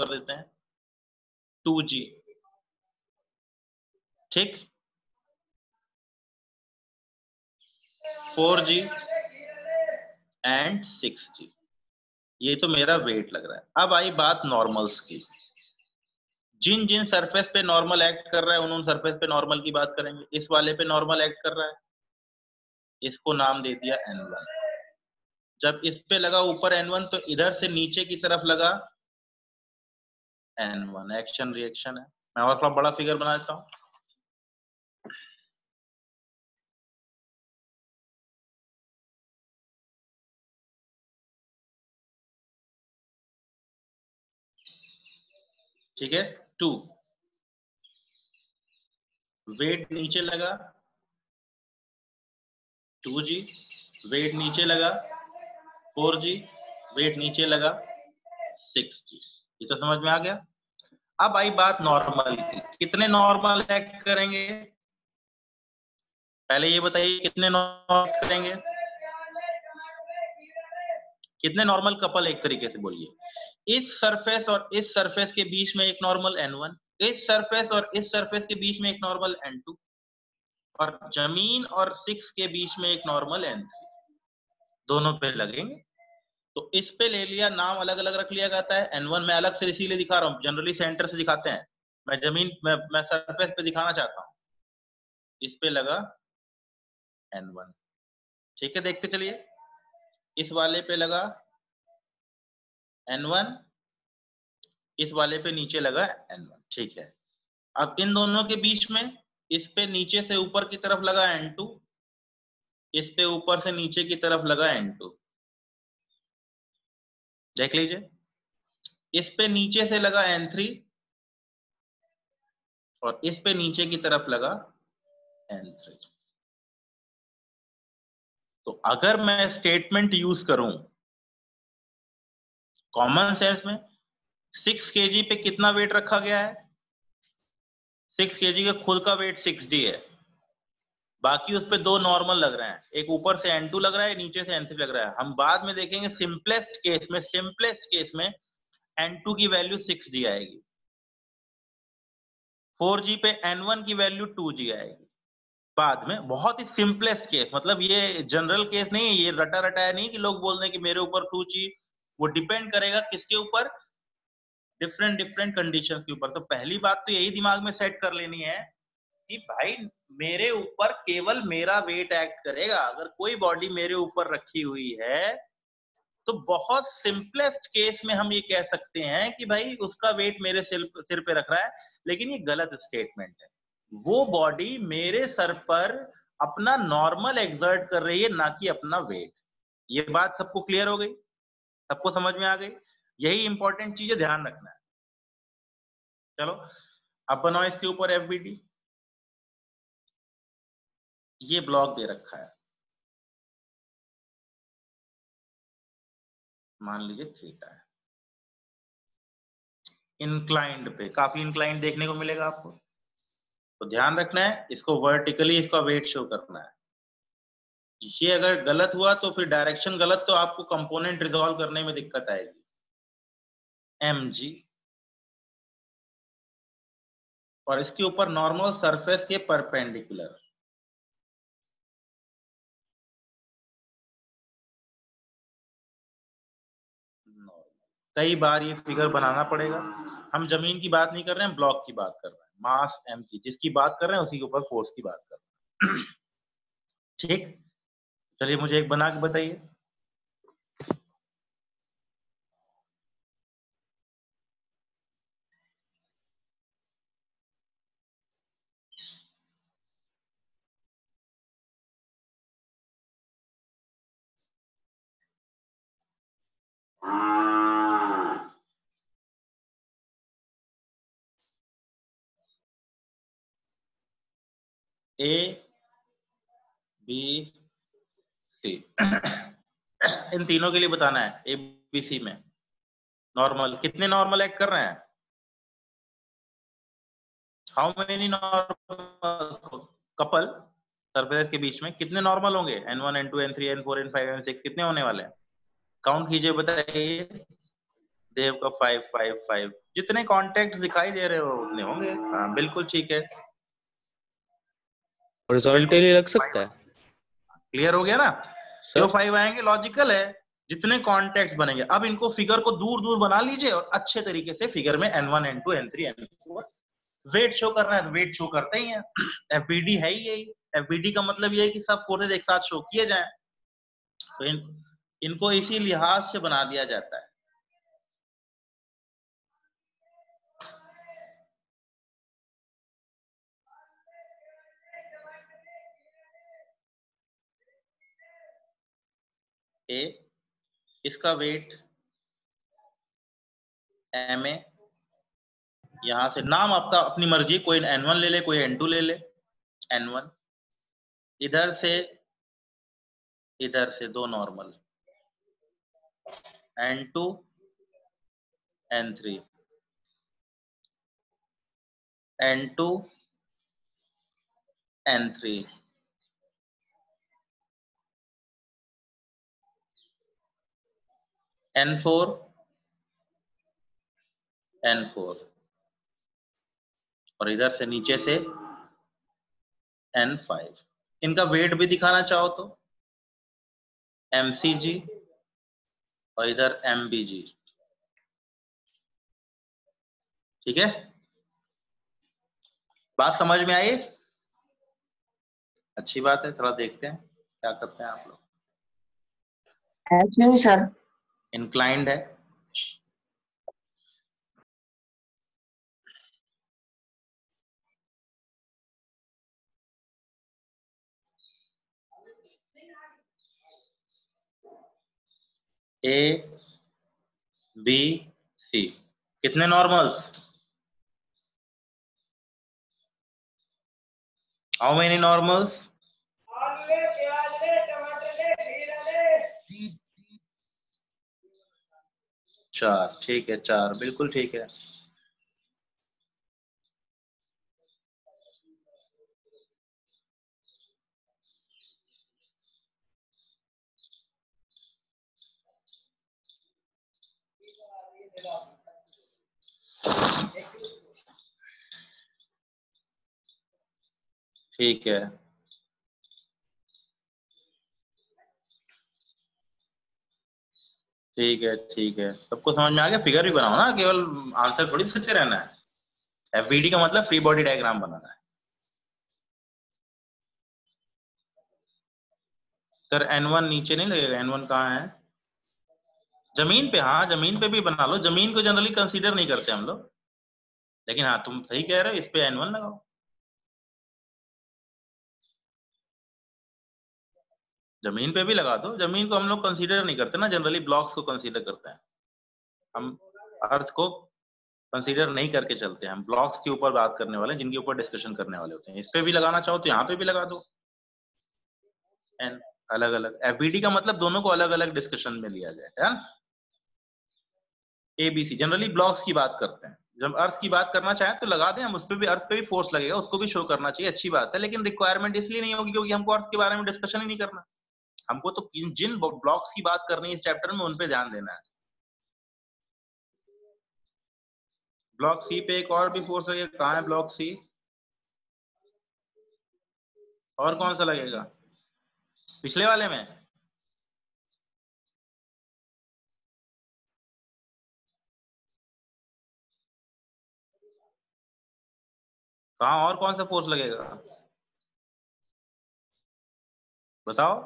कर देते हैं 2G, ठीक, 4G एंड 6G। ये तो मेरा वेट लग रहा है। अब आई बात नॉर्मल्स की। जिन जिन सरफेस पे नॉर्मल एक्ट कर रहा है उन सरफेस पे नॉर्मल की बात करेंगे। इस वाले पे नॉर्मल एक्ट कर रहा है, इसको नाम दे दिया N1। जब इस पे लगा ऊपर N1 तो इधर से नीचे की तरफ लगा N1। एक्शन रिएक्शन है। मैं और थोड़ा बड़ा फिगर बना देता हूं। ठीक है, 2 वेट नीचे लगा 2G, वेट नीचे लगा 4G, वेट नीचे लगा 6G। ये तो समझ में आ गया। अब आई बात नॉर्मल की। कितने नॉर्मल एक्ट करेंगे? पहले ये बताइए कितने नॉर्मल करेंगे, कितने नॉर्मल कपल एक तरीके से बोलिए। इस सरफेस और इस सरफेस के बीच में एक नॉर्मल N1, इस सरफेस और इस सरफेस के बीच में एक नॉर्मल N2, और जमीन और 6 के बीच में एक नॉर्मल N3। दोनों पे लगेंगे तो इस पे ले लिया, नाम अलग अलग रख लिया जाता है। N1 मैं अलग से इसीलिए दिखा रहा हूँ, जनरली सेंटर से दिखाते हैं, मैं जमीन मैं सरफेस पे दिखाना चाहता हूँ। इस पे लगा N1, ठीक है, देखते चलिए। इस वाले पे लगा N1, इस वाले पे नीचे लगा N1, ठीक है। अब इन दोनों के बीच में इस पे नीचे से ऊपर की तरफ लगा N2, इस पे ऊपर से नीचे की तरफ लगा N2, देख लीजिए। इस पे नीचे से लगा N3 और इस पे नीचे की तरफ लगा N3। तो अगर मैं स्टेटमेंट यूज करूं कॉमन सेंस में, 6 kg पे कितना वेट रखा गया है? 6 kg का खुद का वेट 6D है, बाकी उस पे दो नॉर्मल लग रहे हैं, एक ऊपर से N2 लग रहा है, नीचे से N3 लग रहा है। हम बाद में देखेंगे सिंपलेस्ट केस में N2 की वैल्यू 6D आएगी, 4G पे N1 की वैल्यू 2G आएगी। बाद में बहुत ही सिंपलेस्ट केस, मतलब ये जनरल केस नहीं है, ये रटा रटाया नहीं कि लोग बोल रहे हैं कि मेरे ऊपर 2G, वो डिपेंड करेगा किसके ऊपर, डिफरेंट कंडीशन के ऊपर। तो पहली बात तो यही दिमाग में सेट कर लेनी है कि भाई मेरे ऊपर केवल मेरा वेट एक्ट करेगा। अगर कोई बॉडी मेरे ऊपर रखी हुई है तो बहुत सिंपलेस्ट केस में हम ये कह सकते हैं कि भाई उसका वेट मेरे सिर पे रख रहा है, लेकिन ये गलत स्टेटमेंट है। वो बॉडी मेरे सर पर अपना नॉर्मल एक्सर्ट कर रही है, ना कि अपना वेट। ये बात सबको क्लियर हो गई, सबको समझ में आ गई? यही इंपॉर्टेंट चीज है, ध्यान रखना है। चलो अब बनाओ इसके ऊपर एफबीडी। ये ब्लॉक दे रखा है, मान लीजिए थीटा है, इंक्लाइंड पे, काफी इंक्लाइंड देखने को मिलेगा आपको। तो ध्यान रखना है, इसको वर्टिकली इसका वेट शो करना है। ये अगर गलत हुआ तो फिर डायरेक्शन गलत, तो आपको कंपोनेंट रिजॉल्व करने में दिक्कत आएगी। mg, और इसके ऊपर नॉर्मल सरफेस के परपेंडिकुलर। कई बार ये फिगर बनाना पड़ेगा। हम जमीन की बात नहीं कर रहे हैं, ब्लॉक की बात कर रहे हैं, मास m की, जिसकी बात कर रहे हैं उसी के ऊपर फोर्स की बात कर रहे हैं। ठीक, चलिए मुझे एक बना के बताइए। ए बी सी इन तीनों के लिए बताना है। ए बी सी में नॉर्मल कितने नॉर्मल एक्ट कर रहे हैं? How many normal couple surface के बीच में कितने नॉर्मल होंगे? N1 N2 N3 N4 N5 N6 कितने होने वाले हैं? काउंट कीजिए, बताइए। देव का 5 5 5 जितने कॉन्टेक्ट दिखाई दे रहे हो उतने होंगे। हाँ बिल्कुल ठीक है, हॉरिजॉन्टली लग सकता है। क्लियर हो गया ना। जो सर 5 आएंगे लॉजिकल है, जितने कॉन्टेक्ट बनेंगे। अब इनको फिगर को दूर दूर बना लीजिए और अच्छे तरीके से फिगर में n1 n2 n3 n4 wait show करना है तो वेट शो करते ही हैं। एफबीडी है ही यही। एफबीडी का मतलब ये है कि सब फोर्सेज एक साथ शो किए जाएं, तो इनको इसी लिहाज से बना दिया जाता है। ए, इसका वेट एम ए, यहां से नाम आपका अपनी मर्जी, कोई n1 ले ले, कोई n2 ले ले। n1 इधर से दो normal, n2 n3 n2 n3 n4 n4 और इधर से नीचे से n5। इनका वेट भी दिखाना चाहो तो mcg और इधर mbg। ठीक है, बात समझ में आई? अच्छी बात है, थोड़ा देखते हैं क्या करते हैं आप लोग। एक्चुअली सर इंक्लाइंड है, ए बी सी, कितने नॉर्मल्स? How many normals? 4। ठीक है, 4 बिल्कुल ठीक है। ठीक है, ठीक है, ठीक है, सबको समझ में आ गया? फिगर भी बनाओ ना, केवल आंसर थोड़ी लिखते रहना है। एफबीडी का मतलब फ्री बॉडी डायग्राम बनाना है। सर n1 नीचे नहीं लगेगा? n1 कहाँ है? जमीन पे? हाँ जमीन पे भी बना लो, जमीन को जनरली कंसीडर नहीं करते हम लोग, लेकिन हाँ तुम सही कह रहे हो, इस पे n1 लगाओ। जमीन पे भी लगा दो, जमीन को हम लोग कंसीडर नहीं करते ना, जनरली ब्लॉक्स को कंसीडर करते हैं हम। अर्थ को कंसीडर नहीं करके चलते हैं हम, ब्लॉक्स के ऊपर बात करने वाले हैं, जिनके ऊपर डिस्कशन करने वाले होते हैं। इस पे भी लगाना चाहो तो यहाँ पे भी लगा दो एन, अलग अलग। एफबीडी का मतलब दोनों को अलग अलग डिस्कशन में लिया जाए, है ना। एबीसी जनरली ब्लॉक्स की बात करते हैं, जब अर्थ की बात करना चाहें तो लगा दें हम, उस पर भी, अर्थ पे भी फोर्स लगेगा, उसको भी शो करना चाहिए, अच्छी बात है। लेकिन रिक्वायरमेंट इसलिए नहीं होगी क्योंकि हमको अर्थ के बारे में डिस्कशन ही नहीं करना, हमको तो जिन ब्लॉक्स की बात करनी है इस चैप्टर में उन पे ध्यान देना है। ब्लॉक सी पे एक और भी फोर्स लगेगा, कहाँ है ब्लॉक सी? और कौन सा लगेगा पिछले वाले में? कहाँ और कौन सा फोर्स लगेगा बताओ,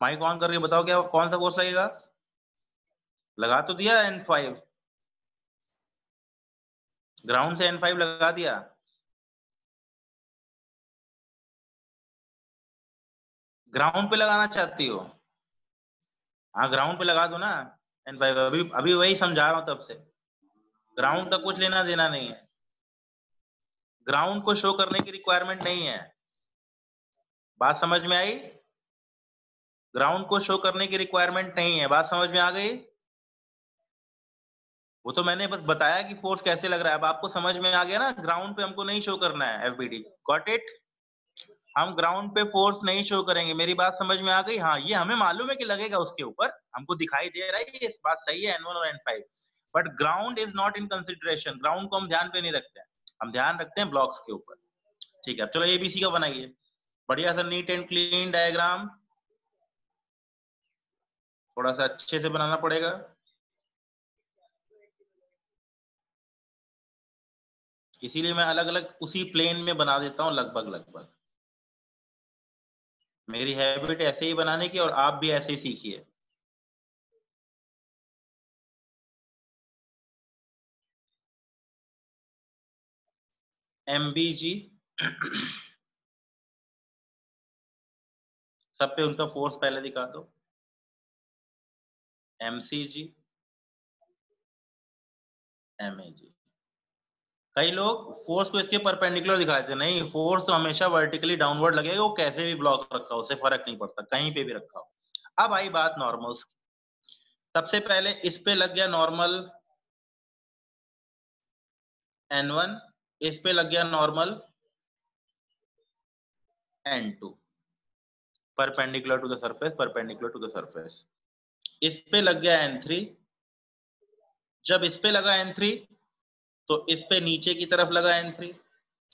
माइक ऑन करके बताओ, क्या कौन सा फोर्स लगेगा? लगा तो दिया n5, ग्राउंड से n5 लगा दिया। ग्राउंड पे लगाना चाहती हो? हाँ ग्राउंड पे लगा दो ना n5। अभी अभी वही समझा रहा हूँ तब से, ग्राउंड का कुछ लेना देना नहीं है, ग्राउंड को शो करने की रिक्वायरमेंट नहीं है। बात समझ में आई? ग्राउंड को शो करने की रिक्वायरमेंट नहीं है, बात समझ में आ गई? वो तो मैंने बस बताया कि फोर्स कैसे लग रहा है, अब आपको समझ में आ गया ना। ग्राउंड पे हमको नहीं शो करना है एफबीडी, गॉट इट? हम ग्राउंड पे फोर्स नहीं शो करेंगे, मेरी बात समझ में आ गई? हाँ ये हमें मालूम है कि लगेगा उसके ऊपर, हमको दिखाई दे रहा है, ये बात सही है, n1 और n5। But ground is not in consideration. Ground को हम ध्यान पे नहीं रखते हैं, हम ध्यान रखते हैं ब्लॉक्स के ऊपर। ठीक है, चलो एबीसी का बनाइए बढ़िया सा नीट एंड क्लीन डायग्राम, थोड़ा सा अच्छे से बनाना पड़ेगा। इसीलिए मैं अलग अलग उसी प्लेन में बना देता हूं लगभग लगभग। मेरी हैबिट ऐसे ही बनाने की, और आप भी ऐसे ही सीखिए। एमबीजी सब पे उनका फोर्स पहले दिखा दो। MCG, MAG. कई लोग फोर्स को इसके परपेंडिकुलर दिखाते हैं, नहीं, फोर्स तो हमेशा वर्टिकली डाउनवर्ड लगेगा, वो कैसे भी ब्लॉक रखा हो, उससे फर्क नहीं पड़ता, कहीं पे भी रखा हो। अब आई बात नॉर्मल्स की। सबसे पहले इस पे लग गया नॉर्मल N1, इस पे लग गया normal N2, perpendicular to the surface, perpendicular to the surface. इस पे लग गया N3। जब इस पे लगा N3 तो इस पे नीचे की तरफ लगा N3।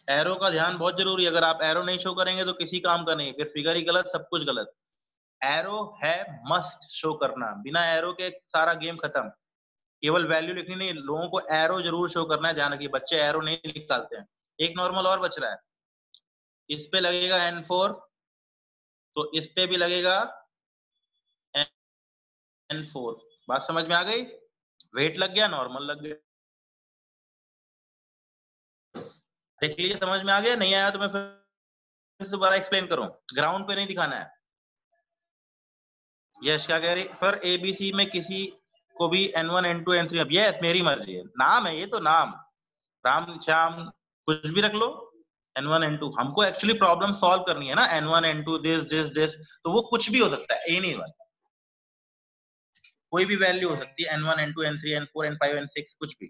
एरो का ध्यान बहुत जरूरी है, अगर आप एरो नहीं शो करेंगे तो किसी काम का नहीं, फिर फिगर ही गलत, सब कुछ गलत। एरो है मस्ट शो करना, बिना एरो के सारा गेम खत्म। केवल वैल्यू लिखनी नहीं, लोगों को एरो जरूर शो करना है, ध्यान रखिए, बच्चे एरो नहीं निकालते हैं। एक नॉर्मल और बच रहा है, इस पे लगेगा N4 तो इस पे भी लगेगा N4। बात समझ में आ गई? वेट लग गया, नॉर्मल लग गया। देख लीजिए समझ में आ गया, नहीं आया तो मैं फिर दोबारा एक्सप्लेन करूं। ग्राउंड पे नहीं दिखाना है। यश क्या कह रही? फिर एबीसी में किसी को भी N1 N2 N3, अब यस मेरी मर्जी है, नाम है ये तो, नाम राम श्याम कुछ भी रख लो, N1 N2। हमको एक्चुअली प्रॉब्लम सॉल्व करनी है ना, N1 N2 दिस, तो वो कुछ भी हो सकता है, एनीवन, कोई भी वैल्यू हो सकती है, N1 N2 N3 N4 N5 N6 कुछ भी।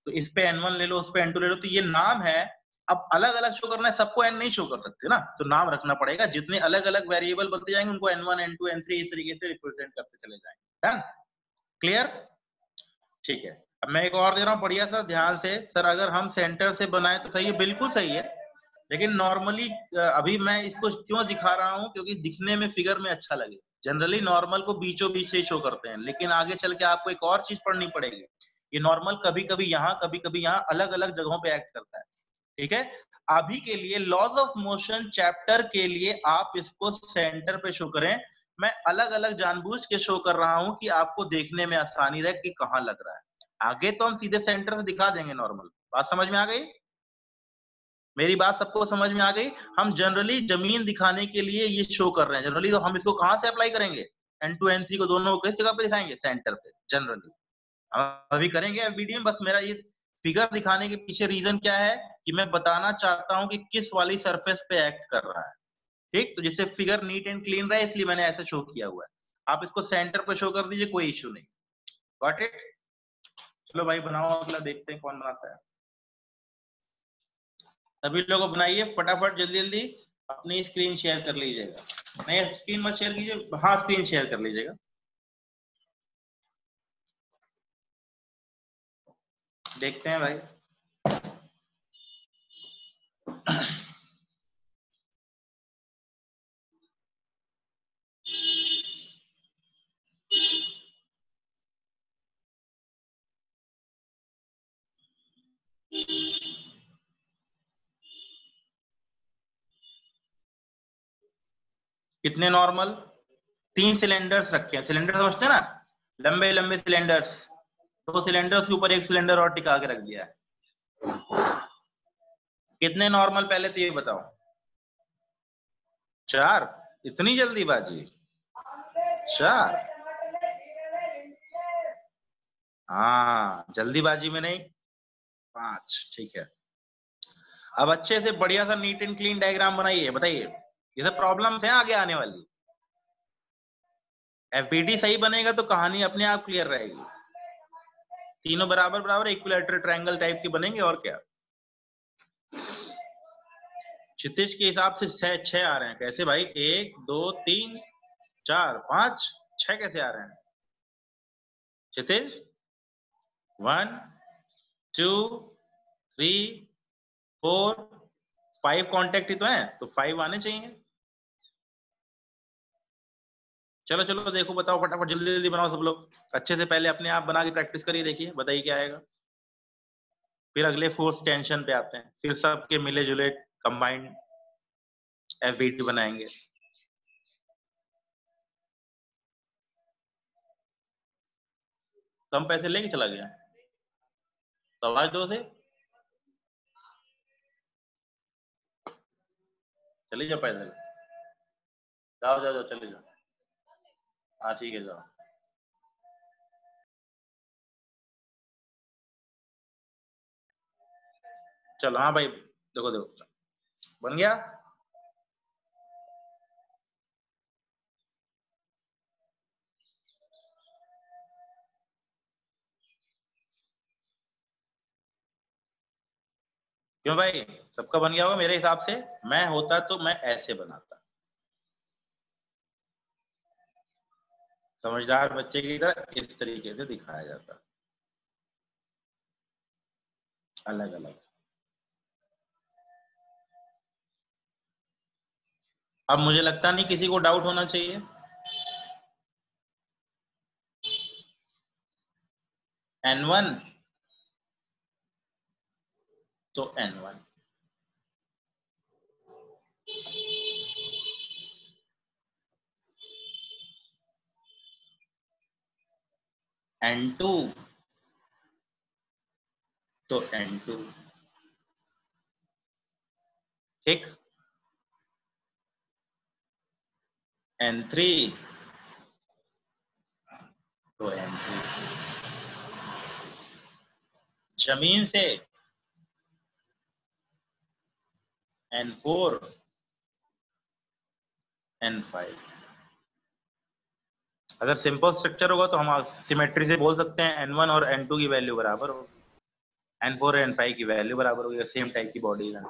तो इस पे N1 ले लो, उस पे N2 ले लो, तो ये नाम है। अब अलग अलग शो करना है, सबको N नहीं शो कर सकते ना, तो नाम रखना पड़ेगा। जितने अलग अलग वेरिएबल बनते जाएंगे उनको N1 N2 N3 इस तरीके से रिप्रेजेंट करते चले जाएंगे। डन? क्लियर? ठीक है, अब मैं एक और दे रहा हूँ बढ़िया सा, ध्यान से। सर अगर हम सेंटर से बनाए तो सही है, बिल्कुल सही है, लेकिन नॉर्मली अभी मैं इसको क्यों दिखा रहा हूँ, क्योंकि दिखने में फिगर में अच्छा लगे। जनरली नॉर्मल को बीचों बीच से शो करते हैं, लेकिन आगे चल के आपको एक और चीज पढ़नी पड़ेगी। ये नॉर्मल कभी कभी यहाँ, कभी कभी यहाँ, अलग अलग जगहों पे एक्ट करता है। ठीक है, अभी के लिए लॉज ऑफ मोशन चैप्टर के लिए आप इसको सेंटर पे शो करें। मैं अलग अलग जानबूझ के शो कर रहा हूं कि आपको देखने में आसानी रहे कि कहाँ लग रहा है। आगे तो हम सीधे सेंटर से दिखा देंगे नॉर्मल। बात समझ में आ गई? मेरी बात सबको समझ में आ गई? हम जनरली जमीन दिखाने के लिए ये शो कर रहे हैं जनरली, तो हम इसको कहां से अप्लाई करेंगे? N2 N3 को दोनों किस जगह पे दिखाएंगे? सेंटर पे जनरली। हम अभी करेंगे वीडियो में, बस मेरा ये फिगर दिखाने के पीछे रीजन क्या है कि मैं बताना चाहता हूं कि किस वाली सरफेस पे एक्ट कर रहा है। ठीक, तो जिससे फिगर नीट एंड क्लीन रहे, इसलिए मैंने ऐसे शो किया हुआ है। आप इसको सेंटर पे शो कर दीजिए, कोई इश्यू नहीं। Got it? चलो भाई बनाओ, अगला देखते हैं कौन बनाता है। सभी लोग बनाइए फटाफट, जल्दी जल्दी अपनी स्क्रीन शेयर कर लीजिएगा। नहीं स्क्रीन मत शेयर कीजिए, हाँ स्क्रीन शेयर कर लीजिएगा। देखते हैं भाई। कितने नॉर्मल? 3 सिलेंडर्स रखे हैं, सिलेंडर समझते हैं ना, लंबे लंबे सिलेंडर्स। 2 सिलेंडर्स के ऊपर एक सिलेंडर और टिका के रख दिया है। कितने नॉर्मल पहले तो ये बताओ? 4? इतनी जल्दीबाजी? 4? हाँ जल्दीबाजी में नहीं, 5। ठीक है, अब अच्छे से बढ़िया सा नीट एंड क्लीन डायग्राम बनाइए। बताइए, ये सब प्रॉब्लम्स हैं आगे आने वाली। एफबीडी सही बनेगा तो कहानी अपने आप क्लियर रहेगी। तीनों बराबर बराबर इक्विलैटरल ट्रायंगल टाइप के बनेंगे, और क्या। क्षितिज के हिसाब से 6 आ रहे हैं, कैसे भाई? 1 2 3 4 5 6 कैसे आ रहे हैं क्षितिज? 1 2 3 4 5 कांटेक्ट ही तो है, तो 5 आने चाहिए। चलो चलो देखो, बताओ फटाफट, जल्दी जल्दी बनाओ सब लोग अच्छे से। पहले अपने आप बना के प्रैक्टिस करिए, देखिए बताइए क्या आएगा। फिर अगले फोर्स टेंशन पे आते हैं, फिर सबके मिले जुले कंबाइंड एफबीटी बनाएंगे। कम पैसे लेके चला गया तो आवाज दो से, चले जाओ पैदल, जाओ जाओ जाओ चले जाओ। हाँ ठीक है जाओ। चलो हाँ भाई, देखो देखो बन गया। क्यों भाई, सबका बन गया होगा मेरे हिसाब से। मैं होता तो मैं ऐसे बनाता, समझदार बच्चे की तरह इस तरीके से दिखाया जाता, अलग अलग। अब मुझे लगता नहीं किसी को डाउट होना चाहिए। N1 तो N1, N2 तो N2, ठीक। N3 तो N3, जमीन से N4 N5। अगर सिंपल स्ट्रक्चर होगा तो हम सिमेट्री से बोल सकते हैं N1 और N2 की वैल्यू बराबर होगी, N4 और N5 की वैल्यू बराबर होगी, सेम टाइप की बॉडी है।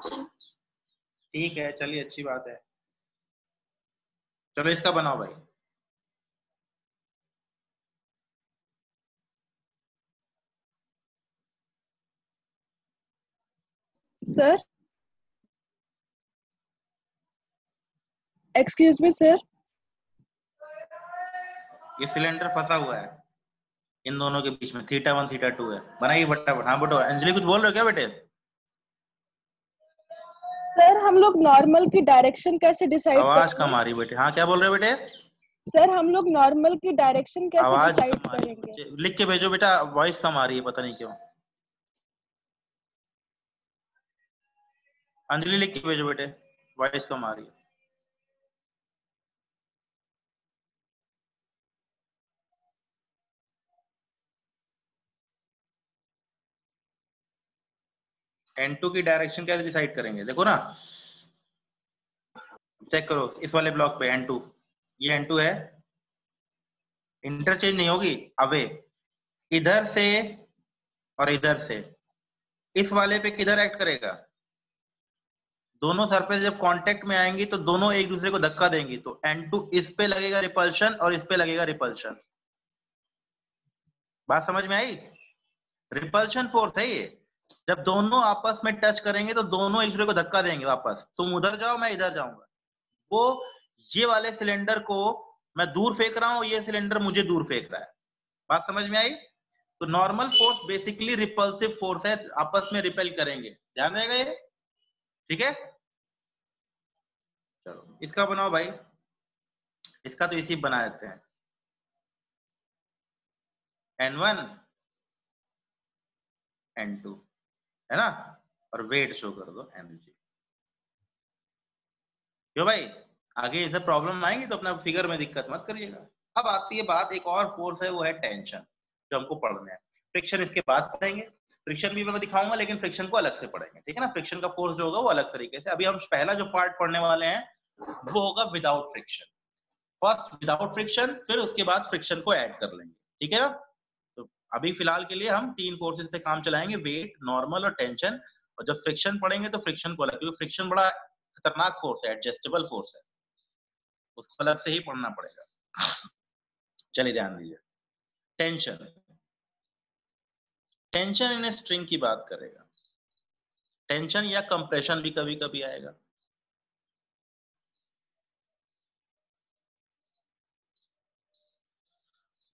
ठीक है चलिए, अच्छी बात है। चलो इसका बनाओ भाई। सर एक्सक्यूज मी सर, ये सिलेंडर फंसा हुआ है इन दोनों के बीच में, θ1 θ2 है। बनाइए फटाफट। हाँ बेटो, अंजलि कुछ बोल रहे हो क्या बेटे? सर हम लोग नॉर्मल की डायरेक्शन कैसे डिसाइड आवाज करेंगे? कम आ रही बेटे। हाँ क्या बोल रहे हो बेटे? सर हम लोग नॉर्मल की डायरेक्शन कैसे आवाज डिसाइड कम आ रही करेंगे? है, लिख के भेजो बेटा, वॉइस कम आ रही है, पता नहीं क्यों। अंजलि लिख के भेजो बेटे, वॉइस कम आ रही है। N2 की डायरेक्शन कैसे डिसाइड करेंगे, देखो ना, चेक करो इस वाले ब्लॉक पे N2, ये N2 है, इंटरचेंज नहीं होगी, अवे इधर से और इधर से, इस वाले पे किधर एक्ट करेगा? दोनों सरफेस जब कांटेक्ट में आएंगी तो दोनों एक दूसरे को धक्का देंगी, तो N2 इस पे लगेगा रिपल्शन और इस पे लगेगा रिपल्शन। बात समझ में आई? रिपल्शन फोर्स है ये। जब दोनों आपस में टच करेंगे तो दोनों एक दूसरे को धक्का देंगे वापस, तुम उधर जाओ मैं इधर जाऊंगा। वो ये वाले सिलेंडर को मैं दूर फेंक रहा हूं, ये सिलेंडर मुझे दूर फेंक रहा है। बात समझ में आई? तो normal force basically repulsive force है, आपस में रिपेल करेंगे, ध्यान रहेगा ये, ठीक है। चलो इसका बनाओ भाई, इसका तो इसी बना देते हैं, N1 N2 है ना, और वेट शो कर दो mg। क्यों भाई, आगे ये सब प्रॉब्लम आएंगी तो अपना फिगर में दिक्कत मत करिएगा। अब आती है बात, एक और फोर्स है, वो है टेंशन, जो हमको पढ़ना है। फ्रिक्शन इसके बाद पढ़ेंगे, फ्रिक्शन भी मैं दिखाऊंगा, लेकिन फ्रिक्शन को अलग से पढ़ेंगे, ठीक है ना। फ्रिक्शन का फोर्स जो होगा वो अलग तरीके से। अभी हम पहला जो पार्ट पढ़ने वाले हैं वो होगा without friction. First without friction, फिर उसके बाद फ्रिक्शन को ऐड कर लेंगे, ठीक है। तो अभी फिलहाल के लिए हम तीन फोर्सेस पे काम चलाएंगे, वेट, नॉर्मल और टेंशन। और जब फ्रिक्शन पढ़ेंगे तो फ्रिक्शन को अलग, क्योंकि फ्रिक्शन बड़ा खतरनाक फोर्स है, एडजस्टेबल फोर्स है, उसको अलग से ही पढ़ना पड़ेगा। चलिए ध्यान दीजिए, टेंशन। टेंशन इन स्ट्रिंग की बात करेगा। टेंशन या कंप्रेशन भी कभी कभी आएगा।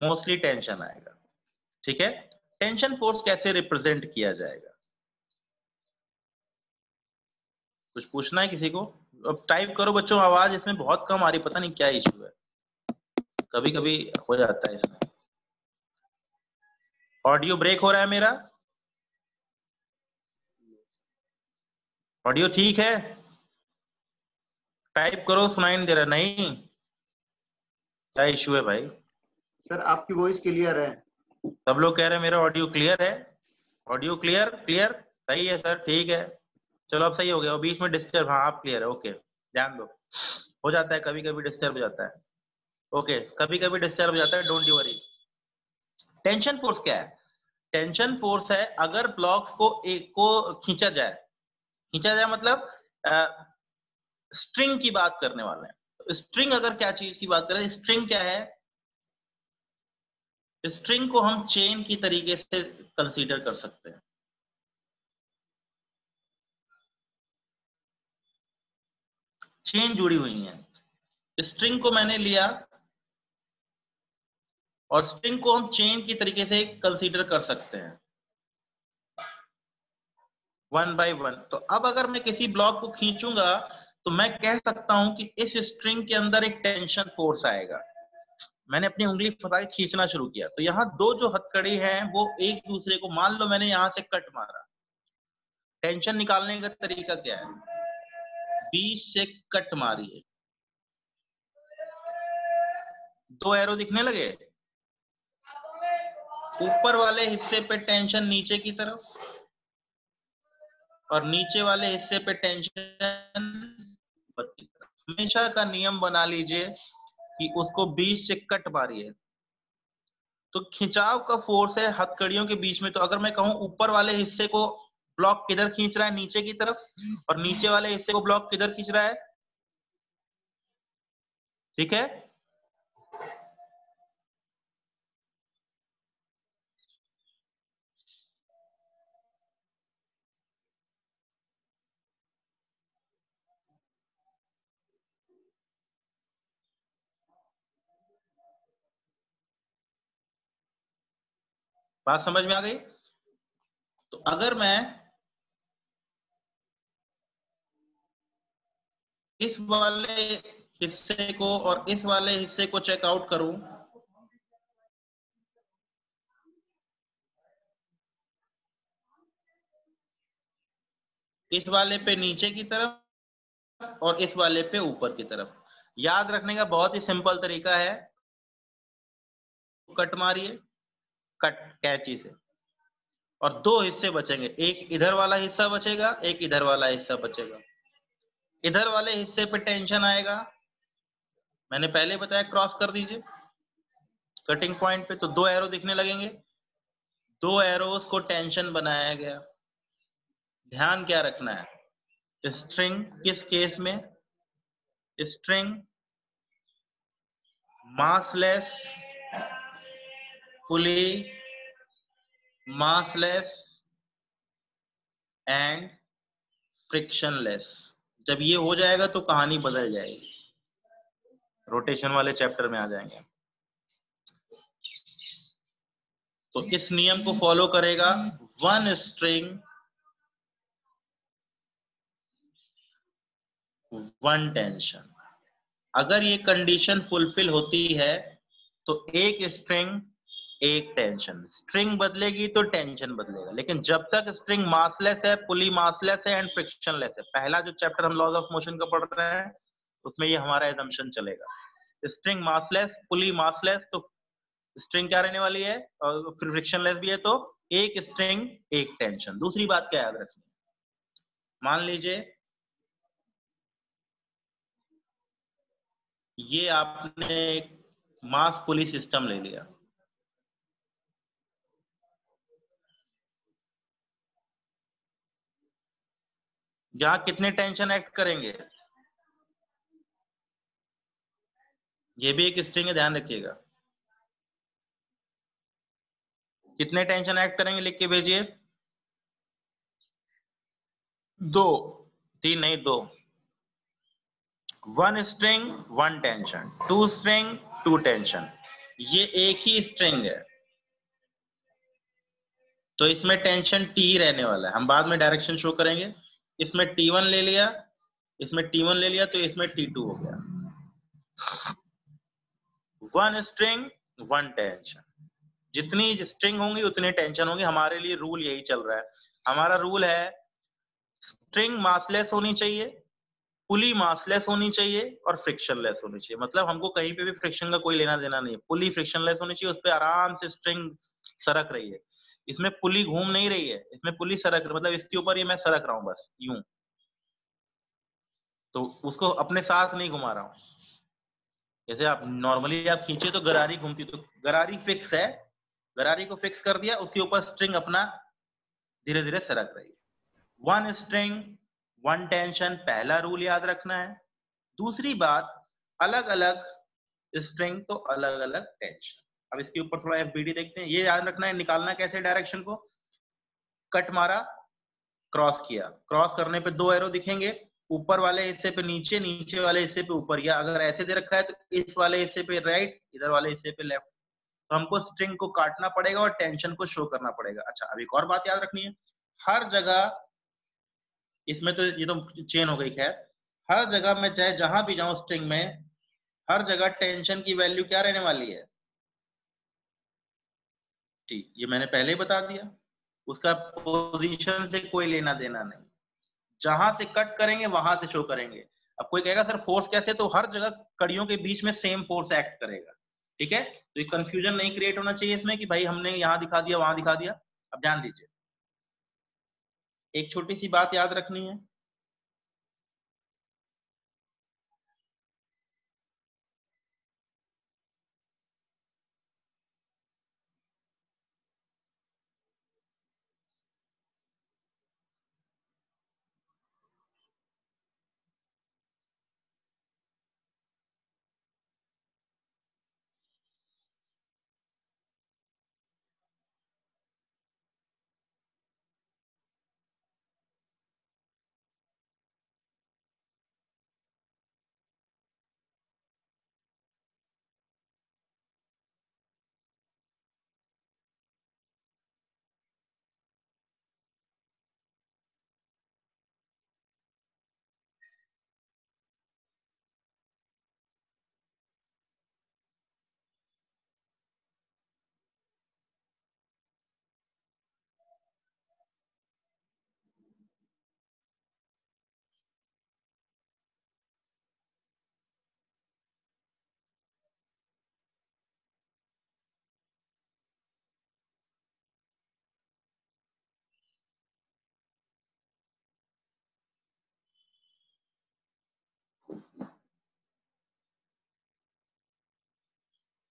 मोस्टली टेंशन आएगा। ठीक है, टेंशन फोर्स कैसे रिप्रेजेंट किया जाएगा? कुछ पूछना है किसी को? अब टाइप करो बच्चों, आवाज इसमें बहुत कम आ रही, पता नहीं क्या इशू है, कभी कभी हो जाता है इसमें। ऑडियो ब्रेक हो रहा है मेरा? ऑडियो ठीक है? टाइप करो, सुनाई नहीं दे रहा। नहीं, क्या इशू है भाई? सर आपकी वॉइस क्लियर है। सब लोग कह रहे हैं मेरा ऑडियो क्लियर है। ऑडियो क्लियर क्लियर सही है सर, ठीक है, चलो अब सही हो गया। बीच में डिस्टर्ब, हाँ आप क्लियर है, ओके। ध्यान दो, हो जाता है कभी कभी डिस्टर्ब हो जाता है। ओके, कभी कभी डिस्टर्ब हो जाता है, डोंट वरी। टेंशन फोर्स क्या है? टेंशन फोर्स है अगर ब्लॉक्स को एक को खींचा जाए, खींचा जाए मतलब स्ट्रिंग की बात करने वाले हैं। स्ट्रिंग अगर क्या चीज की बात करें, स्ट्रिंग क्या है? स्ट्रिंग को हम चेन की तरीके से कंसीडर कर सकते हैं। चेन जुड़ी हुई है, स्ट्रिंग को मैंने लिया और स्ट्रिंग को हम चेन की तरीके से कंसीडर कर सकते हैं, वन बाय वन। तो अब अगर मैं किसी ब्लॉक को खींचूंगा तो मैं कह सकता हूं कि इस स्ट्रिंग के अंदर एक टेंशन फोर्स आएगा। मैंने अपनी उंगली फंसा के खींचना शुरू किया तो यहाँ दो जो हथकड़ी हैं वो एक दूसरे को, मान लो मैंने यहां से कट मारा, टेंशन निकालने का तरीका क्या है? बीच से कट मारिए, दो एरो दिखने लगे, ऊपर वाले हिस्से पे टेंशन नीचे की तरफ और नीचे वाले हिस्से पे टेंशन ऊपर की तरफ। हमेशा का नियम बना लीजिए कि उसको बीच से कट मारिए। तो खिंचाव का फोर्स है हथकड़ियों के बीच में। तो अगर मैं कहूं ऊपर वाले हिस्से को ब्लॉक किधर खींच रहा है? नीचे की तरफ, और नीचे वाले हिस्से को ब्लॉक किधर खींच रहा है? ठीक है, बात समझ में आ गई? तो अगर मैं इस वाले हिस्से को और इस वाले हिस्से को चेकआउट करूं, इस वाले पे नीचे की तरफ और इस वाले पे ऊपर की तरफ, याद रखने का बहुत ही सिंपल तरीका है, कट मारिए, कट कैंची से, और दो हिस्से बचेंगे, एक इधर वाला हिस्सा बचेगा, एक इधर वाला हिस्सा बचेगा। इधर वाले हिस्से पे टेंशन आएगा, मैंने पहले बताया, क्रॉस कर दीजिए कटिंग पॉइंट पे, तो दो एरो दिखने लगेंगे, दो एरोस को टेंशन बनाया गया। ध्यान क्या रखना है? स्ट्रिंग किस केस में? String massless, fully massless and frictionless. जब ये हो जाएगा तो कहानी बदल जाएगी, रोटेशन वाले चैप्टर में आ जाएंगे। तो इस नियम को फॉलो करेगा, वन स्ट्रिंग वन टेंशन। अगर ये कंडीशन फुलफिल होती है तो एक स्ट्रिंग एक टेंशन। स्ट्रिंग बदलेगी तो टेंशन बदलेगा, लेकिन जब तक स्ट्रिंग मासलेस है, पुली मासलेस है एंड फ्रिक्शनलेस है, पहला जो चैप्टर हम लॉज ऑफ मोशन का पढ़ रहे हैं उसमें ये हमारा एजम्पशन चलेगा। स्ट्रिंग मासलेस, पुली मासलेस, तो स्ट्रिंग क्या रहने वाली है, और फिर फ्रिक्शनलेस भी है, तो एक स्ट्रिंग एक टेंशन। दूसरी बात क्या याद रखनी, मान लीजिए ये आपने एक मास पुली सिस्टम ले लिया, जहां कितने टेंशन एक्ट करेंगे? ये भी एक स्ट्रिंग है, ध्यान रखिएगा, कितने टेंशन एक्ट करेंगे लिख के भेजिए। 2, 3 नहीं 2। 1 स्ट्रिंग 1 टेंशन, 2 स्ट्रिंग 2 टेंशन, ये एक ही स्ट्रिंग है तो इसमें टेंशन T रहने वाला है। हम बाद में डायरेक्शन शो करेंगे। इसमें T1 ले लिया, इसमें T1 ले लिया तो इसमें T2 हो गया। 1 स्ट्रिंग 1 टेंशन, जितनी स्ट्रिंग होंगी उतने टेंशन होंगे। हमारे लिए रूल यही चल रहा है। हमारा रूल है स्ट्रिंग मासलेस होनी चाहिए, पुली मासलेस होनी चाहिए और फ्रिक्शनलेस होनी चाहिए। मतलब हमको कहीं पे भी फ्रिक्शन का कोई लेना देना नहीं है। पुली फ्रिक्शनलेस होनी चाहिए, उस पर आराम से स्ट्रिंग सरक रही है। इसमें पुली घूम नहीं रही है, इसमें पुली सरक, मतलब इसके ऊपर ये मैं सरक रहा हूं बस यूं, तो उसको अपने साथ नहीं घुमा रहा हूं। जैसे आप नॉर्मली आप खींचे तो गरारी घूमती, तो गरारी फिक्स है, गरारी को फिक्स कर दिया, उसके ऊपर स्ट्रिंग अपना धीरे धीरे सरक रही है। 1 स्ट्रिंग 1 टेंशन पहला रूल याद रखना है। दूसरी बात, अलग अलग स्ट्रिंग तो अलग अलग टेंशन। अब इसके ऊपर थोड़ा एफबीडी देखते हैं। ये याद रखना है, निकालना कैसे डायरेक्शन को। कट मारा, क्रॉस किया, क्रॉस करने पे 2 एरो दिखेंगे, ऊपर वाले हिस्से पे नीचे, नीचे वाले हिस्से पे ऊपर, या अगर ऐसे दे रखा है तो इस वाले हिस्से पे राइट, इधर वाले हिस्से पे लेफ्ट। तो हमको स्ट्रिंग को काटना पड़ेगा और टेंशन को शो करना पड़ेगा। अच्छा, अब एक और बात याद रखनी है, हर जगह, इसमें तो ये तो चेन हो गई, खैर हर जगह मैं चाहे जहां भी जाऊं स्ट्रिंग में, हर जगह टेंशन की वैल्यू क्या रहने वाली है, ठीक, ये मैंने पहले ही बता दिया। उसका पोजीशन से कोई लेना देना नहीं, जहां से कट करेंगे वहां से शो करेंगे। अब कोई कहेगा सर फोर्स कैसे, तो हर जगह कड़ियों के बीच में सेम फोर्स एक्ट करेगा। ठीक है, तो ये कंफ्यूजन नहीं क्रिएट होना चाहिए इसमें कि भाई हमने यहां दिखा दिया वहां दिखा दिया। अब ध्यान दीजिए, एक छोटी सी बात याद रखनी है।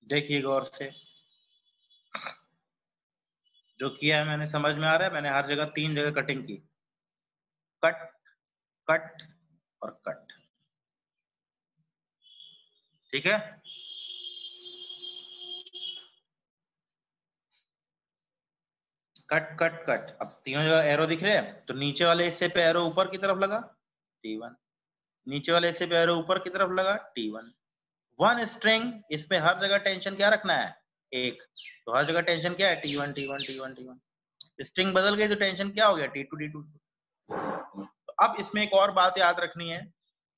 देखिए गौर से, जो किया है मैंने समझ में आ रहा है। मैंने हर जगह 3 जगह कटिंग की, कट, कट और कट। ठीक है, कट कट कट। अब तीनों जगह एरो दिख रहे हैं, तो नीचे वाले हिस्से पे एरो ऊपर की तरफ लगा T1, नीचे वाले हिस्से पे एरो ऊपर की तरफ लगा T1। 1 स्ट्रिंग, इसमें हर जगह टेंशन क्या रखना है, 1, तो हर जगह टेंशन क्या है, T1 T1 T1 T1। String बदल गई तो टेंशन क्या हो गया, T2 T2। तो अब इसमें एक और बात याद रखनी है,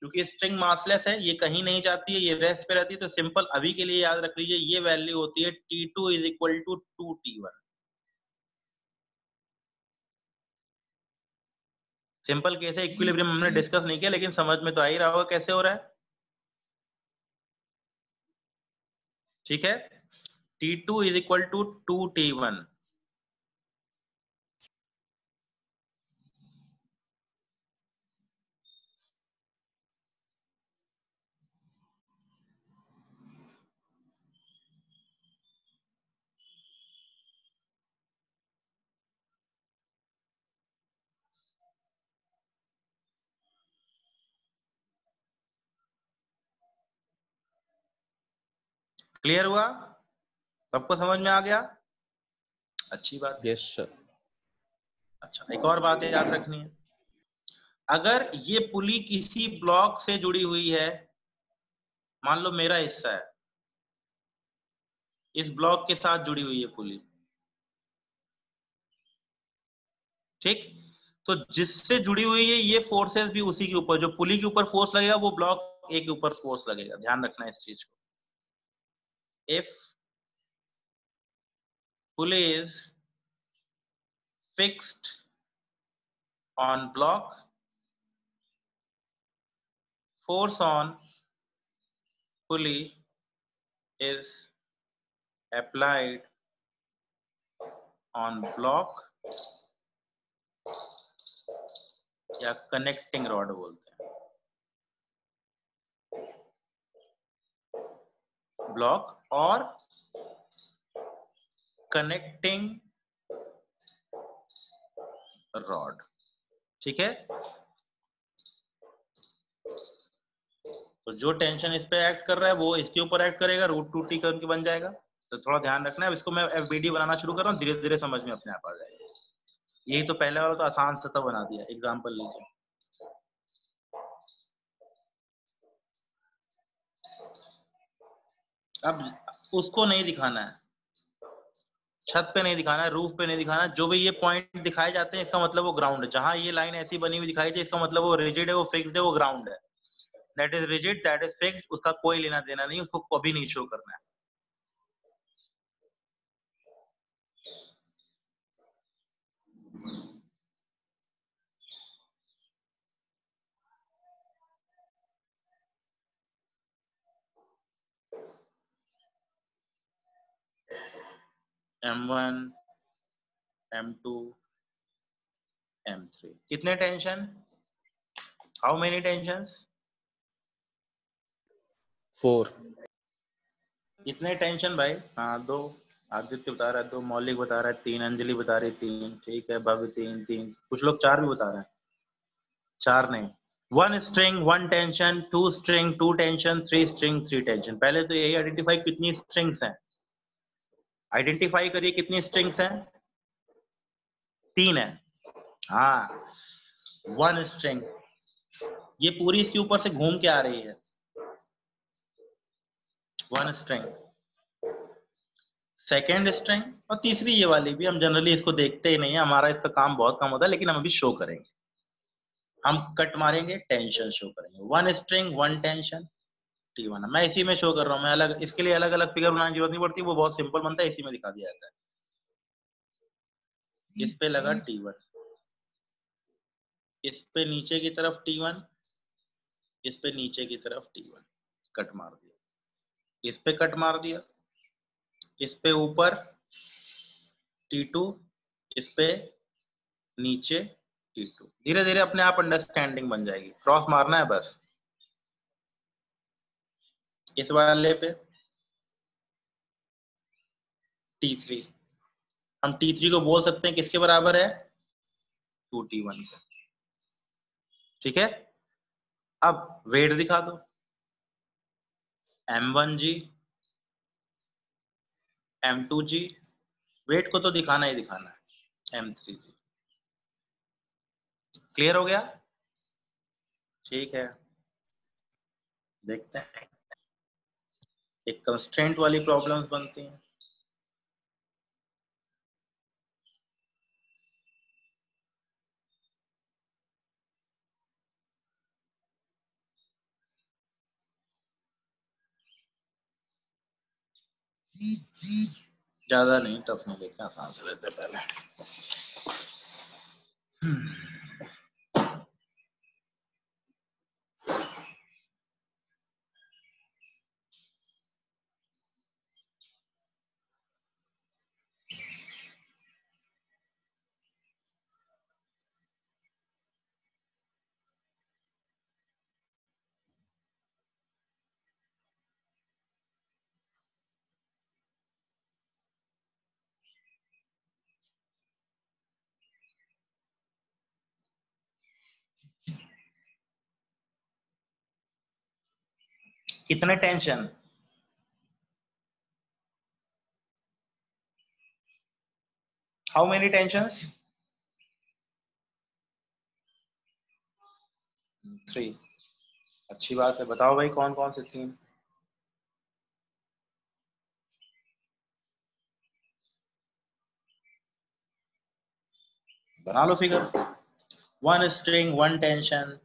क्योंकि स्ट्रिंग मासलेस है, ये कहीं नहीं जाती है, ये रेस्ट पे रहती है, तो सिंपल अभी के लिए याद रख लीजिए, ये वैल्यू होती है T2 is equal to 2T1। Simple case है, इक्विलिब्रियम हमने डिस्कस नहीं किया, लेकिन समझ में तो आ ही रहा होगा कैसे हो रहा है। ठीक है, T2 is equal to 2T1। Clear हुआ, सबको समझ में आ गया। अच्छी बात है। Yes sir. अच्छा, एक और बात याद रखनी है, अगर ये पुली किसी ब्लॉक से जुड़ी हुई है, मान लो मेरा हिस्सा है, इस ब्लॉक के साथ जुड़ी हुई है पुली, ठीक, तो जिससे जुड़ी हुई है ये फोर्सेस भी उसी के ऊपर, जो पुली के ऊपर फोर्स लगेगा वो ब्लॉक ए के ऊपर फोर्स लगेगा, ध्यान रखना इस चीज को। If pulley is fixed on block, force on pulley is applied on block या कनेक्टिंग रॉड बोलते हैं, ब्लॉक और कनेक्टिंग रॉड, ठीक है। तो जो टेंशन इस पे एक्ट कर रहा है वो इसके ऊपर एक्ट करेगा, √2t करके बन जाएगा। तो थोड़ा ध्यान रखना है। अब इसको मैं वीडियो बनाना शुरू कर रहा हूँ, धीरे धीरे समझ में अपने आप आ जाएगा। यही तो पहले वाला तो आसान सा तो बना दिया। एग्जाम्पल लीजिए, अब उसको नहीं दिखाना है, छत पे नहीं दिखाना है, रूफ पे नहीं दिखाना है, जो भी ये पॉइंट दिखाए जाते हैं इसका मतलब वो ग्राउंड है। जहां ये लाइन ऐसी बनी हुई दिखाई दे इसका मतलब वो रिजिड है, वो फिक्स्ड है, वो ग्राउंड है। That is rigid, that is fixed, उसका कोई लेना देना नहीं, उसको कभी नहीं शो करना है। M1, M2, M3 कितने टेंशन? How many tensions? 4। कितने टेंशन भाई? हाँ 2, आदित्य बता रहा है 2, मौलिक बता रहा है 3, अंजलि बता रही 3, ठीक है, भव्य 3, कुछ लोग 4 भी बता रहे हैं। 4 नहीं, 1 string 1 tension, 2 string 2 tension, 3 string 3 tension. पहले तो यही आइडेंटिफाई कितनी स्ट्रिंग्स हैं, आइडेंटिफाई करिए कितनी स्ट्रिंग्स हैं। 3 है, हाँ 1 स्ट्रिंग, ये पूरी इसके ऊपर से घूम के आ रही है, 1 स्ट्रिंग। सेकेंड स्ट्रिंग और तीसरी ये वाली भी, हम जनरली इसको देखते ही नहीं है, हमारा इसका काम बहुत कम होता है, लेकिन हम अभी शो करेंगे। हम कट मारेंगे, टेंशन शो करेंगे, 1 स्ट्रिंग 1 टेंशन, T1। मैं इसी में शो कर रहा हूँ, मैं अलग, इसके लिए अलग अलग फिगर बनाने की जरूरत नहीं पड़ती, वो बहुत सिंपल बनता है, इसी में दिखा दिया जाता है। इस पे लगा T1, इस पे नीचे की तरफ T1, इस पे नीचे की तरफ T1, कट मार दिया, इस पे कट मार दिया, इस पे ऊपर T2, इस पे नीचे T2। धीरे धीरे अपने आप अंडरस्टैंडिंग बन जाएगी, क्रॉस मारना है बस। इस वाले पे T3, हम T3 को बोल सकते हैं किसके बराबर है, 2T1 का, ठीक है। अब वेट दिखा दो, M1G M2G, वेट को तो दिखाना ही दिखाना है, M3G। क्लियर हो गया? ठीक है, देखते हैं। एक कंस्ट्रेंट वाली प्रॉब्लम्स बनती हैं। ज्यादा नहीं, टफ नहीं लेते, आसान से लेते पहले। कितने टेंशन? How many tensions? 3। अच्छी बात है, बताओ भाई कौन कौन से 3? बना लो फिगर। 1 string 1 tension.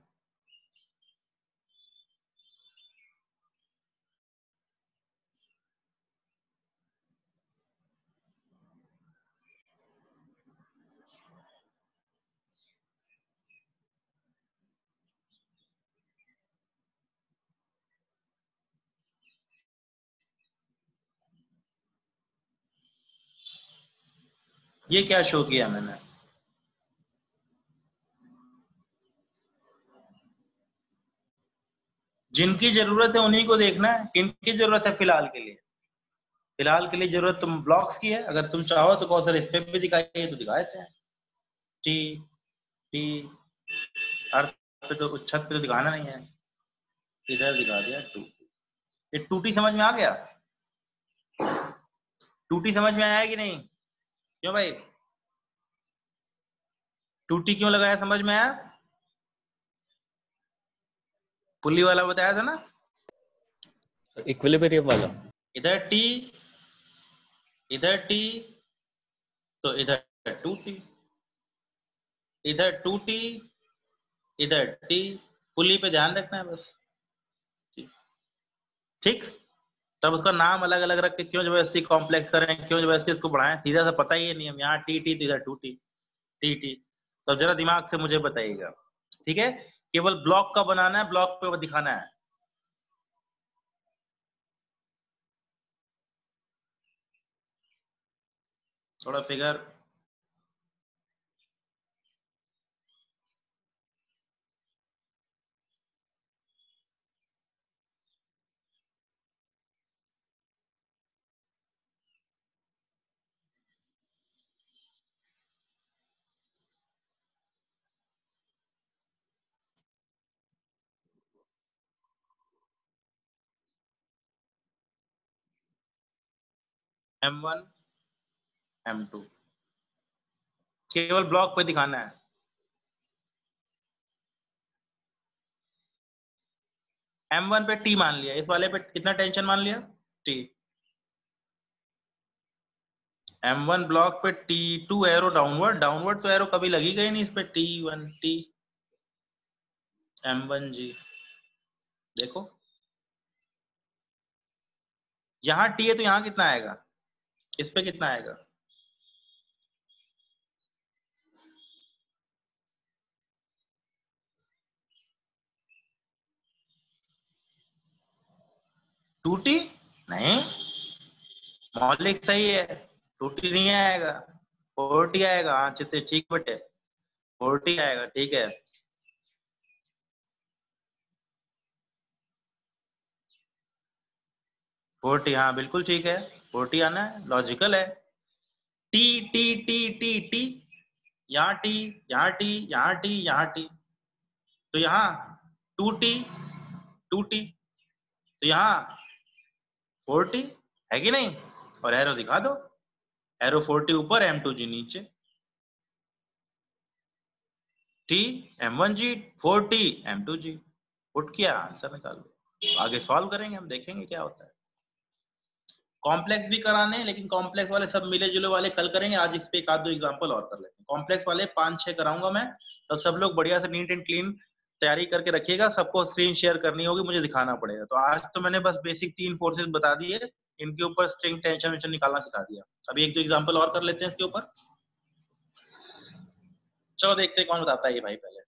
ये क्या शो किया मैंने? जिनकी जरूरत है उन्हीं को देखना है। किनकी जरूरत है फिलहाल के लिए? फिलहाल के लिए जरूरत तुम ब्लॉक्स की है। अगर तुम चाहो तो कौन सर इस पे भी दिखाइए तो दिखा देते हैं। टी टी अर्थ पे तो छत पे तो दिखाना नहीं है, इधर दिखा दिया 2। ये 2T समझ में आ गया? 2T समझ में आया कि नहीं? क्यों भाई 2T क्यों लगाया, समझ में आया? पुली वाला बताया था ना, इक्विलिब्रियम वाला। इधर टी इधर टी तो इधर 2T, इधर 2T इधर टी। पुली पे ध्यान रखना है बस। ठीक, तब उसका नाम अलग अलग रख के क्यों जबरदस्ती कॉम्प्लेक्स करें, क्यों जबरदस्ती उसको बढ़ाएं? सीधा सा पता ही है नियम, यहाँ टी टी तो इधर 2T टी टी। तो जरा दिमाग से मुझे बताइएगा, ठीक है? केवल ब्लॉक का बनाना है, ब्लॉक पे दिखाना है। थोड़ा फिगर M1 M2 केवल ब्लॉक पे दिखाना है। M1 पे T मान लिया, इस वाले पे कितना टेंशन मान लिया? T। M1 ब्लॉक पे T2 एरो डाउनवर्ड, डाउनवर्ड तो एरो कभी लगी गई नहीं इस पे। T1 T M1 जी। देखो यहाँ T है तो यहाँ कितना आएगा, इस पे कितना आएगा? टू टी नहीं, मौलिक सही है, 2T नहीं आएगा, 4T आएगा। हाँ चित्ते ठीक बटे, 4T आएगा, ठीक है। फोर्टी, हाँ बिल्कुल ठीक है, 4T आना है, लॉजिकल है। T T T T T, यहाँ टी यहाँ टी यहाँ टी यहाँ टी, तो यहाँ 2T 2T, तो यहाँ 4T है कि नहीं? और एरो दिखा दो, एरो 4T ऊपर M2G नीचे। T M1G 4T M2G, put किया, आंसर निकाल दो। आगे सॉल्व करेंगे, हम देखेंगे क्या होता है। कॉम्प्लेक्स भी कराने हैं, लेकिन कॉम्प्लेक्स वाले सब मिले जुले वाले कल करेंगे। आज इस पे एक आध दो एग्जांपल और कर लेते हैं। कॉम्प्लेक्स वाले 5-6 कराऊंगा मैं, तो सब लोग बढ़िया से नीट एंड क्लीन तैयारी करके रखिएगा। सबको स्क्रीन शेयर करनी होगी, मुझे दिखाना पड़ेगा। तो आज तो मैंने बस बेसिक 3 फोर्सेस बता दिए, इनके ऊपर स्ट्रिंग टेंशन वेंशन निकालना सिखा दिया। अभी एक दो एग्जाम्पल और कर लेते हैं इसके ऊपर। चलो देखते हैं कौन बताता है ये भाई पहले।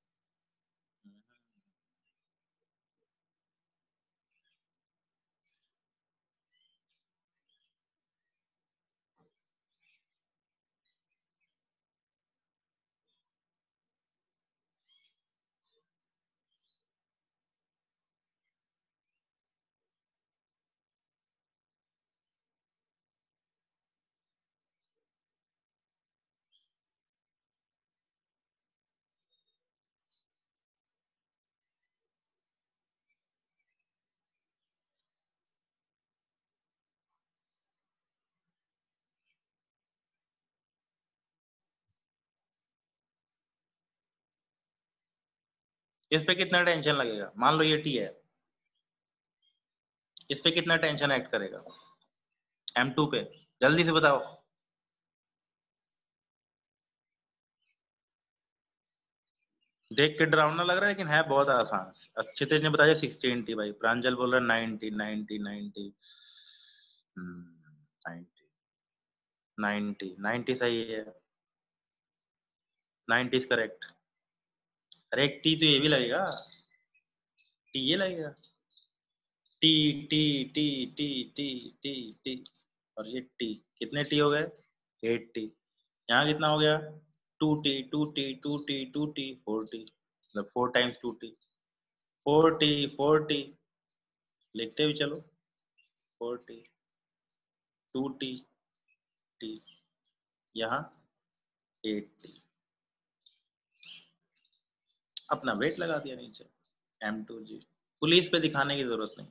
इस पे कितना टेंशन लगेगा? मान लो ये टी है, इस पे कितना टेंशन एक्ट करेगा M2 पे? जल्दी से बताओ। देख के डरावना लग रहा है लेकिन है बहुत आसान। क्षितिज ने बताया 16 टी भाई, प्रांजल बोल रहा है 90 90 90 90 90 90 सही है, 90 इज करेक्ट। अरे एक टी तो ये भी लगेगा, टी ये लगेगा, T T T T T T T, और ये टी, कितने टी हो गए? 8 टी। यहाँ कितना हो गया? 2 T 2 T 2 T 2 T 4 T, मतलब 4 टाइम्स 2 टी, 4 टी 4 टी, लिखते भी चलो 4 टी 2 टी टी, यहाँ 8 टी। अपना वेट लगा दिया नीचे M2G। पुलिस पे दिखाने की जरूरत नहीं,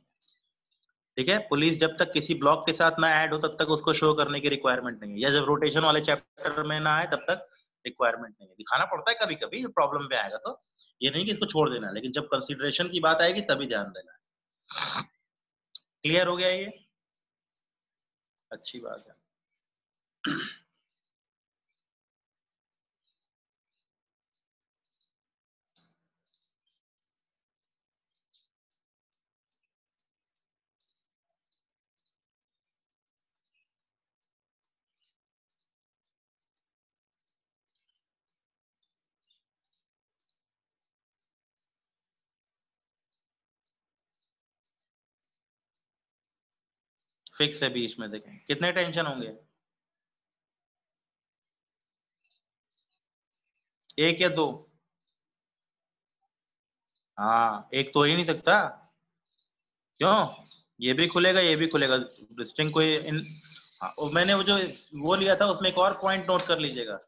ठीक है? पुलिस जब तक किसी ब्लॉक के साथ ना ऐड हो तब तक उसको शो करने की रिक्वायरमेंट नहीं है, या जब रोटेशन वाले चैप्टर में ना आए तब तक रिक्वायरमेंट नहीं है। दिखाना पड़ता है कभी कभी प्रॉब्लम पे आएगा तो, ये नहीं कि इसको छोड़ देना है, लेकिन जब कंसिडरेशन की बात आएगी तभी ध्यान देना है। क्लियर हो गया ये? अच्छी बात है। फिक्स है बीच में, देखें कितने टेंशन होंगे, एक या दो? हाँ, एक तो हो ही नहीं सकता। क्यों? ये भी खुलेगा ये भी खुलेगा, स्ट्रिंग कोई हाँ, और मैंने वो जो वो लिया था उसमें एक और पॉइंट नोट कर लीजिएगा,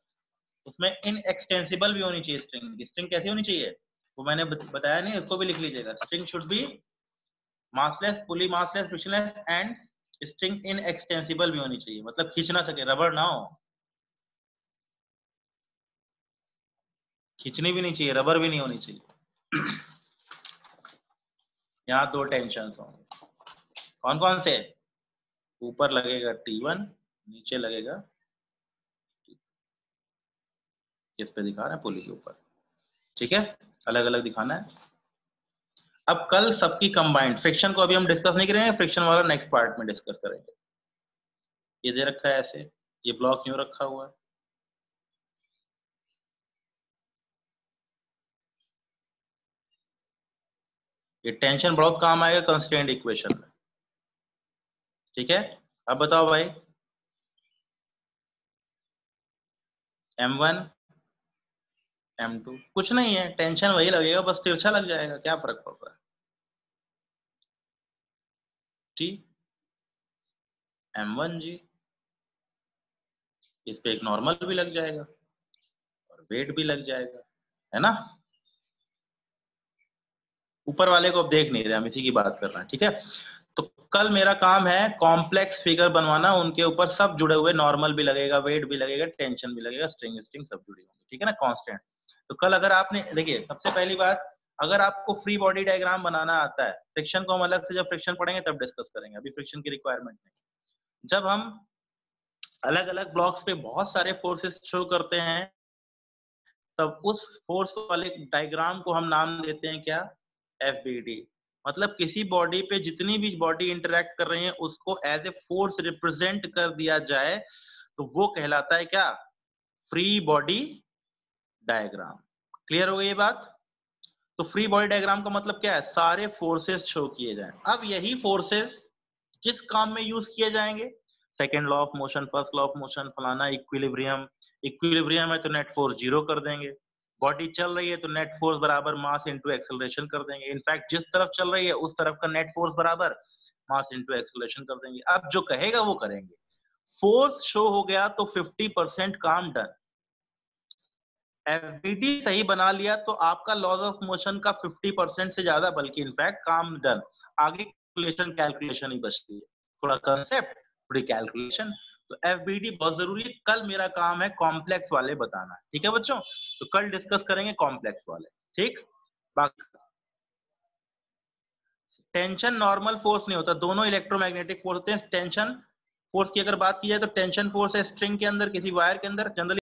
उसमें इनएक्सटेंसिबल भी होनी चाहिए स्ट्रिंग। स्ट्रिंग कैसी होनी चाहिए वो मैंने बताया नहीं, उसको भी लिख लीजिएगा। String should be massless, pulley massless, frictionless and string inextensible भी होनी चाहिए, मतलब खींच ना सके, रबड़ ना हो। खींचनी भी नहीं चाहिए, रबर भी नहीं होनी चाहिए। यहाँ दो टेंशन होंगे, कौन कौन से? ऊपर लगेगा T1, नीचे लगेगा, किस पे दिखा रहे हैं? पुली के ऊपर, ठीक है? अलग अलग दिखाना है। अब कल सबकी कंबाइंड, फ्रिक्शन को अभी हम डिस्कस नहीं करेंगे, फ्रिक्शन वाला नेक्स्ट पार्ट में डिस्कस करेंगे। ये दे रखा है ऐसे, ये ब्लॉक न्यू रखा हुआ है, ये टेंशन बहुत काम आएगा कंस्ट्रेंट इक्वेशन में, ठीक है? अब बताओ भाई, M1 M2 कुछ नहीं है, टेंशन वही लगेगा, बस तिरछा लग जाएगा, क्या फर्क पड़ रहा है? T M1G, इस पे एक नॉर्मल भी लग जाएगा और वेट भी लग जाएगा, है ना? ऊपर वाले को अब देख नहीं रहे, हम इसी की बात कर रहे हैं, ठीक है? तो कल मेरा काम है कॉम्प्लेक्स फिगर बनवाना, उनके ऊपर सब जुड़े हुए, नॉर्मल भी लगेगा, वेट भी लगेगा, टेंशन भी लगेगा, स्ट्रिंग स्ट्रिंग सब जुड़ी होंगी, ठीक है ना? कांस्टेंट। तो कल अगर आपने, देखिए सबसे पहली बात, अगर आपको फ्री बॉडी डायग्राम बनाना आता है, फ्रिक्शन को हम अलग से जब फ्रिक्शन पढ़ेंगे तब डिस्कस करेंगे, अभी फ्रिक्शन की रिक्वायरमेंट नहीं। जब हम अलग अलग ब्लॉक्स पे बहुत सारे फोर्सेस शो करते हैं, तब उस फोर्स वाले डायग्राम को हम नाम देते हैं क्या? FBD। मतलब किसी बॉडी पे जितनी भी बॉडी इंटरेक्ट कर रही है उसको एज ए फोर्स रिप्रेजेंट कर दिया जाए तो वो कहलाता है क्या? Free body diagram. क्लियर हो गई ये बात? तो फ्री बॉडी डायग्राम का मतलब क्या है? सारे फोर्सेस शो किए जाएं। अब यही फोर्सेस किस काम में यूज किए जाएंगे? Second law of motion, first law of motion, फलाना, इक्विलिब्रियम। इक्विलिब्रियम है तो नेट फोर्स जीरो कर देंगे, बॉडी चल रही है तो नेट फोर्स बराबर मास इनटू एक्सेलरेशन कर देंगे, इनफैक्ट जिस तरफ चल रही है उस तरफ का नेट फोर्स बराबर मास इनटू एक्सेलरेशन कर देंगे। अब जो कहेगा वो करेंगे। फोर्स शो हो गया तो 50% काम डन। FBD सही बना लिया तो आपका लॉज ऑफ मोशन का 50% से ज्यादा, बल्कि इनफैक्ट काम डन। आगे कैलकुलेशन ही बचती है, थोड़ा कंसेप्ट थोड़ी कैलकुलेशन। तो FBD बहुत जरूरी है। कल मेरा काम है कॉम्प्लेक्स वाले बताना, ठीक है बच्चों? तो कल डिस्कस करेंगे कॉम्प्लेक्स वाले, ठीक? टेंशन नॉर्मल फोर्स नहीं होता, दोनों इलेक्ट्रोमैग्नेटिक फोर्स होते हैं। टेंशन फोर्स की अगर बात की जाए तो टेंशन फोर्स है स्ट्रिंग के अंदर, किसी वायर के अंदर जनरली